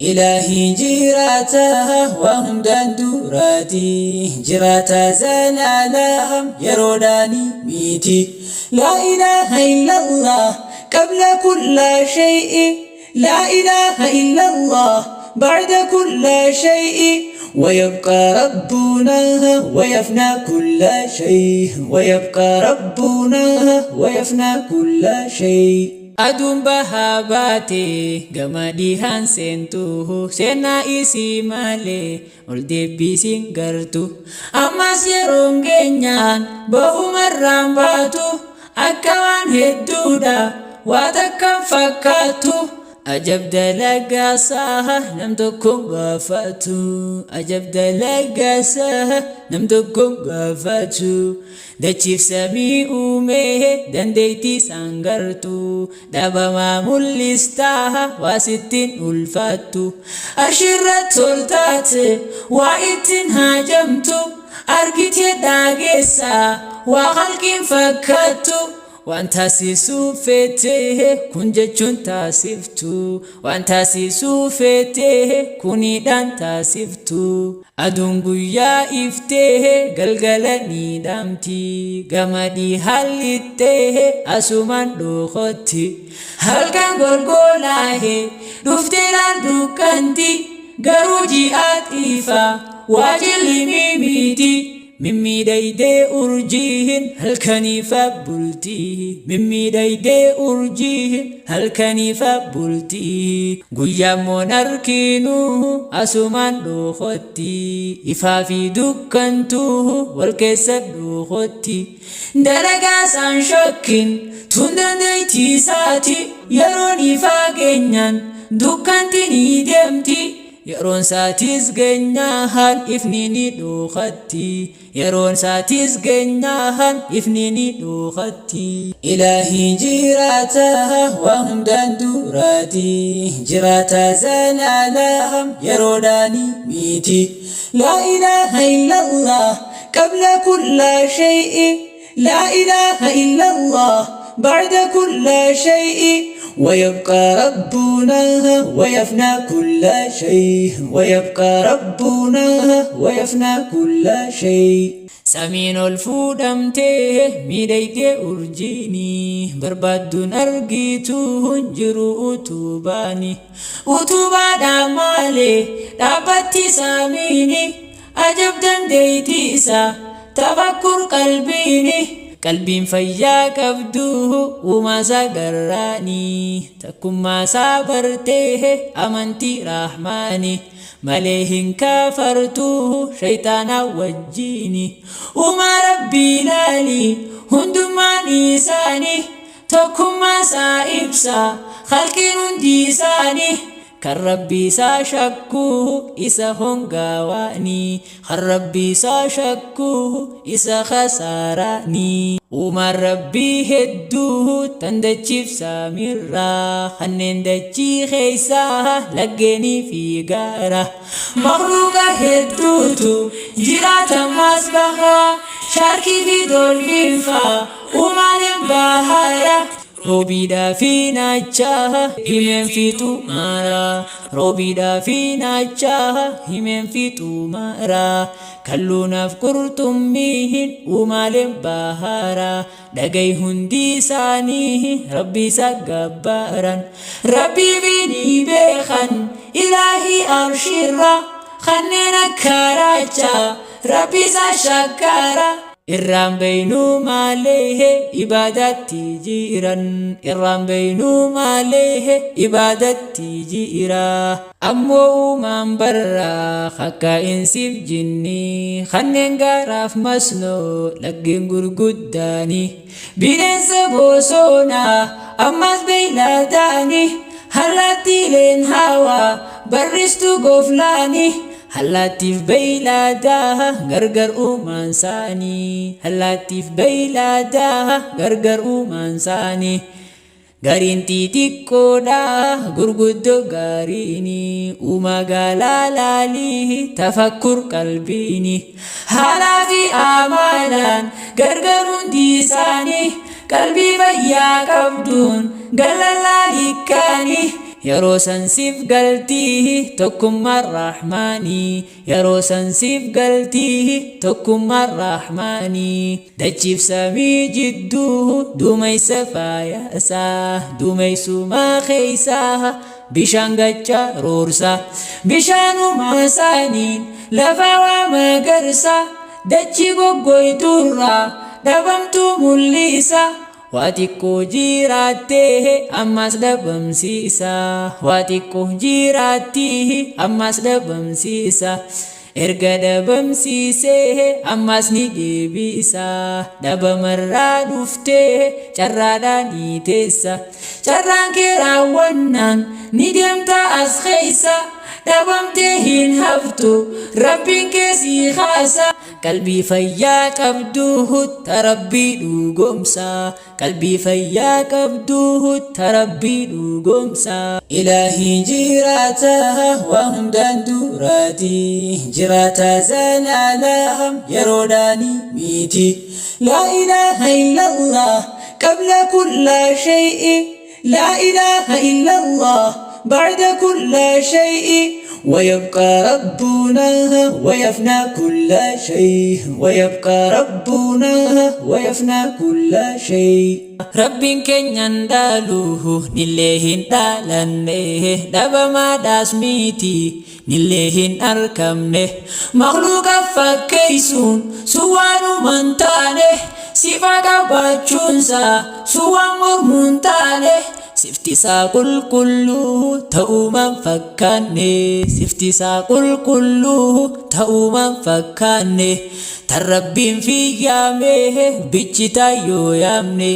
إلهي جيراتا وهم دندوراتي جيراتا زلالهم يروداني ميتي لا إله إلا الله قبل كل شيء لا إله إلا الله بعد كل شيء ويبقى ربنا ويفنى كل شيء ويبقى ربنا ويفنى كل شيء Aduun bahaa baatee gamadii hanseentu seenaa isii malee ol deebisiin gartu ammas yeroon keenyaan bahumarraan baatu akka waan hedduudha waa takkaan fakkaatu ajab dalagaasaa nam tokkoon gaafatu ajab dalagaasaa nam tokkoon gaafatu dachiif samii uumee dandeettii isaan gartu dhabamaa mul'istaa waa sittiin ulfaattu ashirratti ol taate waa ittiin haajamtu argitee dhaageessaa waa halkiin fakkaattu waan taasisuu feetee kun jechuun taasiftu waan taasisuu feetee kuniidhaan taasiftu aduun guyyaa iftee galgala ni dhaamti gamadii hallittee asumaan dhokotti halkan golgolaahee dhufteedhaan dukkanti garuu ji'aat ifa waajilli mimiti mimmiidhaydee urjiin halkaniifa bultii mimmiidhaydee urjiin halkaniifa bultii guyyaammoon arkiinuu asumaan dhokotti ifaa fi dukkantuu wal keessa dhokotti dalagaasaan shokkin tun dandeettii isaati yeroon ifaa keenyaan dukkanti ni deemti yeroon saatis geenyaan ifni ni dhokatti yeroon saatis geenyaan ifni ni dhokatti Ilaahi jiraata waan hundaan duraati jiraata zalaalaham yeroodhaani miti laa ilaaha illallah qabla kulla shay'i laa ilaaha illallah ba'da kulla shay'i ويبقى ربنا ويفنى كل شيء ويبقى ربنا ويفنى كل شيء سمين الفودمته ميديتي أرجيني بربادون أرجيتو هنجرو أتوباني أتوبا دامالي دابتي ساميني أجب دنديتي إسا تفكر قلبيني qalbiin fayyaa qabdu uumasaa garraanii takkumaasaa bartee amantii rahmaanii malee hin kafartuu shayxaanaa wajjiini uumaa rabbii ilaalii hundummaan isaanii tokkummaasaa ibsaa khalqiin hundi isaanii kan rabbii isaa shakkuu isa hongawaanii kan rabbii isaa shakkuu isa khasaaraanii uumaan rabbii hedduu tan dachiif saamirraa kanneen dachii keessaa laggeenii fi gaara makhluuqa hedduutu jiraatamaas bahaa shaarkii fi dolfiin faa uumaaleen bahara Robida finacha himen fitu mara Robida finacha himen fitu mara Kallunaf kurtummihin umalem bahara Dagai hundi sani Rabbi sagabbaran Rabbi bini bekhan Ilahi arshirra Khannena karacha Rabbi sa shakara Irraan beynuu malee ibaadatti jiran irraan beynuu malee ibaadatti jira ammoo uumaan barraa akka insiif jinni kanneen gaaraaf masnoo laggeen gurguddaani bineensa bosonaa ammas beeylaadaani hallattiileen hawaa barristuu goflaani Halatif beylada gargar umansani Halatif beylada gargar umansani Garin titikkoda gurguddo garini Umagalalali tafakkur qalbini Halafi amalan gargar undisani Qalbi fayyaa qabdun galalalikani yeroo san siif galtii tokkummaan rahmaanii yeroo san siif galtii tokkummaan rahmaanii dachiif samii jidduu duumeysa faayasaa duumeysuma keeysaa bishaan gacha roorsa bishaanuma saaniin lafa waa magarsa dachi goggoyturraa dhabamtu mul'isa Waatikkoo jiraatee ammas dhabamsiisa Waatikkoo jiraatee ammas dhabamsiisa erga dhabamsiisee ammas ni deebisa dhabamarraa dhuftee carraadhaan ni teessa carraan kee raawwannaan ni deemta as keeysa dhabamtee hin haftu rabbiin kee si kaasa qalbii fayyaa qabdu tarabbii dhugoomsa qalbii fayyaa qabdu tarabbii dhugoomsa ilaahi jiraata waa hundaan duraati jiraata zalaalam yeroodhaani miti laa ilaaha illallah qabla kulla shay'i laa ilaaha illallah ba'da kulla shay'i ويبقى ربنا ويفنى كل شيء ويبقى ربنا ويفنى كل شيء رب كن يندالوه نلهن دالنه دبا ما داسميتي نلهن أركمنه مخلوق فكيسون سوانو منتانه صفاك باتشونسا سوان مرمونتانه Siftisaa qulqulluu ta'uumaan fakkaanne Siftisaa qulqulluu ta'uumaan fakkaanne tan rabbiin fiigyame bichi tayyoo yaamne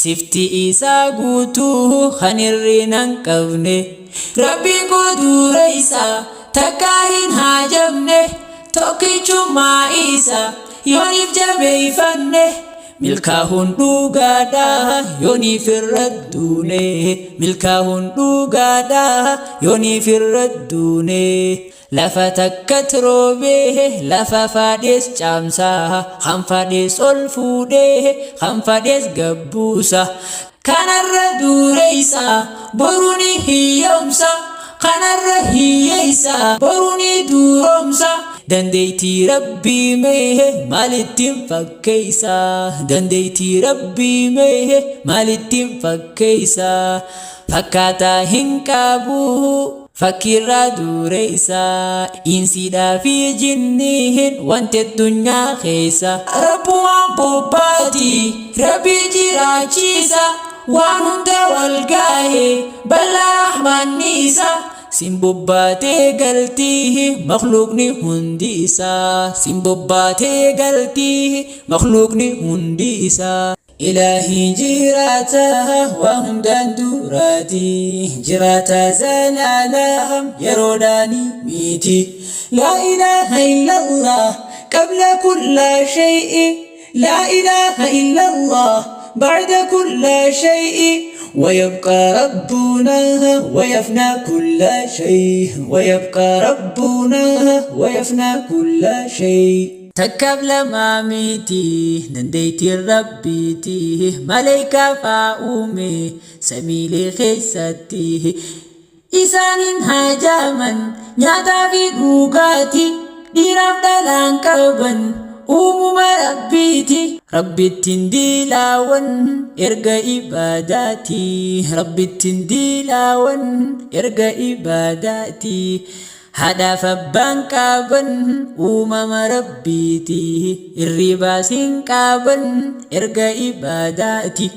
Sifti isaa guutuu kan hirrinan qabne Rabbiin kuduura isaa takkaa hin haajamne tokkichummaa isaa yooniif jabeeyfanne milkaa'uun dhugaadhaa yooniif irradduune milkaa'uun dhugaadhaa yooniif irradduune lafa takkatti roobee lafa fadhees caamsaa kan fadhees ol fuudhee kan fadhees gabbuusa kanarra dureeysa boruuni hiyyoomsa kanarra hiyyeeysa boruuni duroomsa dandeeytii rabbii mee maalittiin fakkeeysa dandeeytii rabbii mee maalittiin fakkeeysa fakkaataa hin qabu fakkiirraa dureeysa insiidhaa fi jinniin wanti addunyaa keessa rabbumaan bobbaati rabbii jiraachiisa waan hunda walgaa'e bal'aa rahmanniisa Simbobbaatee galtii makhluuqni hundi isaa Simbobbaatee galtii makhluuqni hundi isaa Ilaahi jiraata waa hundaan duraati jiraata zalaalam yeroodhaani miti laa ilaaha illallah qabla kulla shay'i laa ilaaha illallah ba'da kulla shay'i ويبقى ربنا ويفنى كل شيء ويبقى ربنا ويفنى كل شيء تكب لما ميتي نديتي ربيتي ملائكة فاؤمي سميلي خيستي إسان هاجاما نياتا في دوغاتي ديراب دلان كبن ربيتي ربي تنديلاون إرجع إباداتي ربي تنديلاون إرجع إباداتي هذا فبان كابن ربيتي الرباسين كابن إرجع إباداتي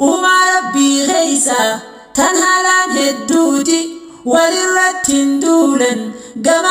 ربي غيسا تنهالان هدوتي وللرتين دولا قم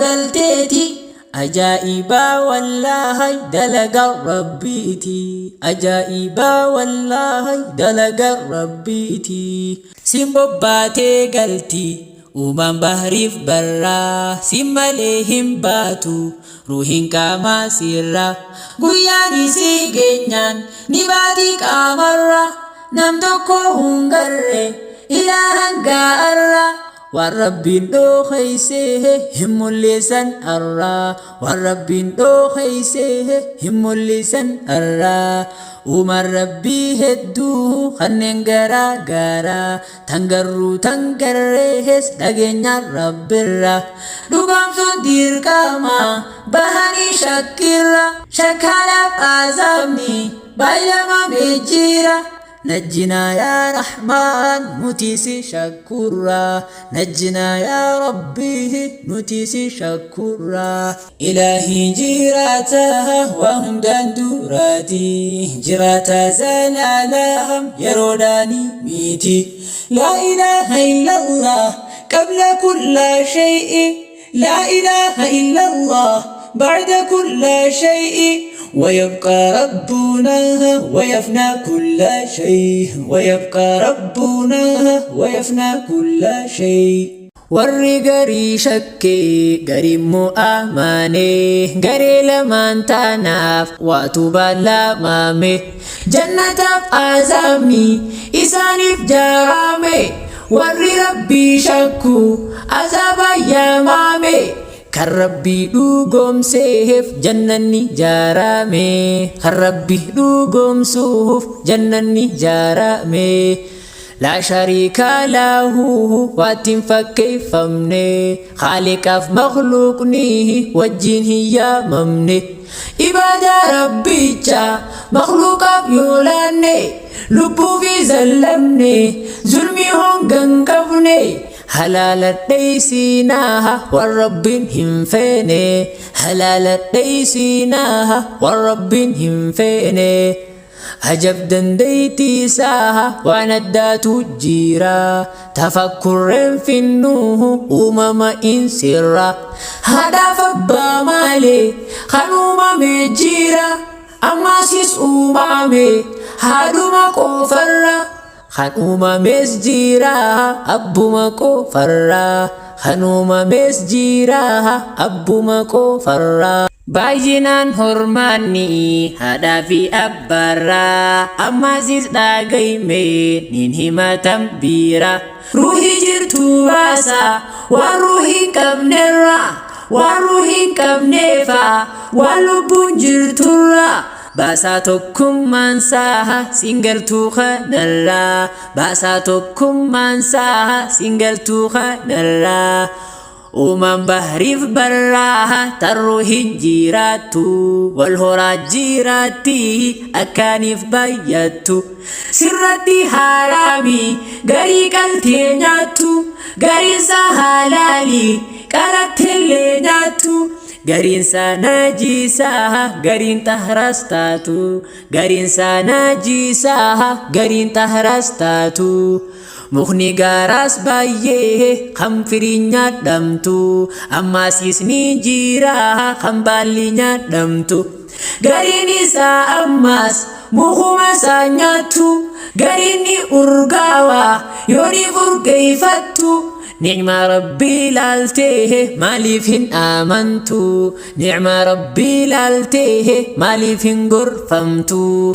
قلتيتي أجائبا والله دلق ربيتي أجائبا والله دلق ربيتي سيمبوباتي قلتي ومن بحريف برا سيماليهم باتو روحين كما سيرا قياني سيجنان نباتي كامرا نمتوكو هنغر إلهان قارا والربين دو خيسه هم اللسان الرا والربين دو خيسه هم اللسان الرا ومن ربي هدو خنن غرا غرا تنغرو تنغرهس دغنيا رب الرا دوغام سندير كما بهاني شكرا شكالا فازمني بايلما بجيرا نجنا يا رحمن نتيسي شكورا نجنا يا ربي نتيسي شكورا إلهي جيراتا وهم دندوراتي جيراتا زلالهم يروداني ميتي لا إله إلا الله قبل كل شيء لا إله إلا الله بعد كل شيء ويبقى ربنا ويفنى كل شيء ويبقى ربنا ويفنى كل شيء warri garii shakkee garii mu'amane garee lamaan taanaaf waatu bal'amame jannataaf azabni isaaniif jarame warri rabbii shakku azaba yamame kan rabbii dhugoomseef jannanni jarame kan rabbii dhugoomsuuf jannanni jarame لا شريك له واتن فكيفمني خالق مخلوقني وجين يا ممني عبادة ربي جا مخلوق يولاني لبو في زلمني ظلمي هنغنقفني حلال ديسيناها والرب هم فيني حلال ديسيناها والرب هم فيني عجب دنديتي ساها وندات جيرا تفكر في النوه وماما انسرا هذا فبا مالي خنوما مجيرا أما سيس أمامي هادو ما كفرا خنوما مسجيرا أبو ما كفرا خنوما مسجيرا أبو ما كفرا Baay'inaan hormaanni haadhaa fi abbaarraa ammasis dhagayme nin himatan biira ruuhii jirtu baasa waan ruuhii qabnerra waan ruuhii qabneefa waan lubbuun jirturra baasaa tokkummaan saaha singaltuu kanarraa baasaa tokkummaan saaha singaltuu kanarraa ومن بحريف براها تروح جيراتو والهورا جيراتي أكانيف بياتو سرتي حرامي غري كالتيناتو غري سهلالي كالتليناتو غرين ساناجيساها غرين تهرستاتو غرين ساناجيساها غرين تهرستاتو مخني غاراس بايه خم فرينيا دمتو أما سيسني جيرا خم بالينيا دمتو غاريني سا أماس مخوما سانياتو غاريني أرغاوا يوني أرغيفتو نعم ربي لالتيه مالي فين آمنتو نعم ربي لالتيه مالي فين غرفمتو